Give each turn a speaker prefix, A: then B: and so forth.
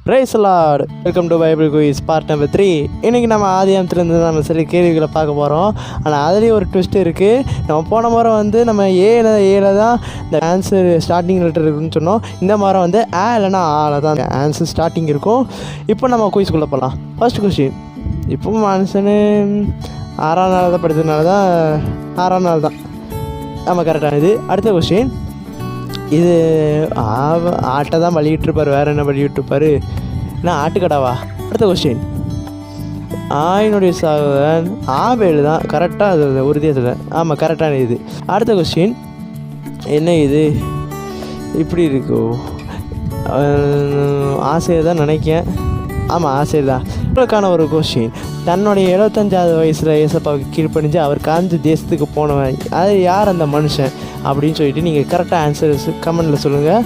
A: Price Lord. Welcome to bible quiz part number 3. இன்றைக்கி நம்ம ஆதியாகமத்திலேருந்து நம்ம சில கேள்விகளை பார்க்க போகிறோம். ஆனால் அதுலேயும் ஒரு ட்விஸ்ட் இருக்குது. நம்ம போன முறை நம்ம ஏல தான் இந்த ஆன்சர் ஸ்டார்டிங் லெட்டர் இருக்குதுன்னு சொன்னோம். இந்த முறை இல்லைனா ஆல தான் ஆன்சர் ஸ்டார்டிங் இருக்கும். இப்போ நம்ம குயிஸ்குள்ளே போகலாம். First question. இப்போ மனுஷனு 6ஆம் நாள் தான் படித்ததுனால தான் 6ஆம் நாள் தான் நம்ம கரெக்டானது. அடுத்த கொஸ்டின். இது ஆட்டை தான் பலியிட்டுருப்பார், வேறு என்ன பலியிட்டுருப்பார்? என்ன ஆட்டுக்கடாவா? அடுத்த கொஸ்டின். ஆயினுடைய சகோதரன் ஆபேல் தான் கரெக்டாக, அது உறுதியாக சொல்ல. ஆமாம், கரெக்டான இது. அடுத்த கொஸ்டின். என்ன இது இப்படி இருக்கோ? ஆசையை தான் நினைக்கேன். ஆமாம், ஆசை தான். உங்களுக்கான ஒரு கொஸ்டின். தன்னுடைய 75வது வயசில் ஏசப்பாவுக்கு கீழ்ப்பணிஞ்சு அவர் காஞ்ச தேசத்துக்கு போனவன், அது யார் அந்த மனுஷன் அப்படின்னு சொல்லிட்டு நீங்கள் கரெக்டாக ஆன்சர்ஸ் கமெண்டில் சொல்லுங்கள்.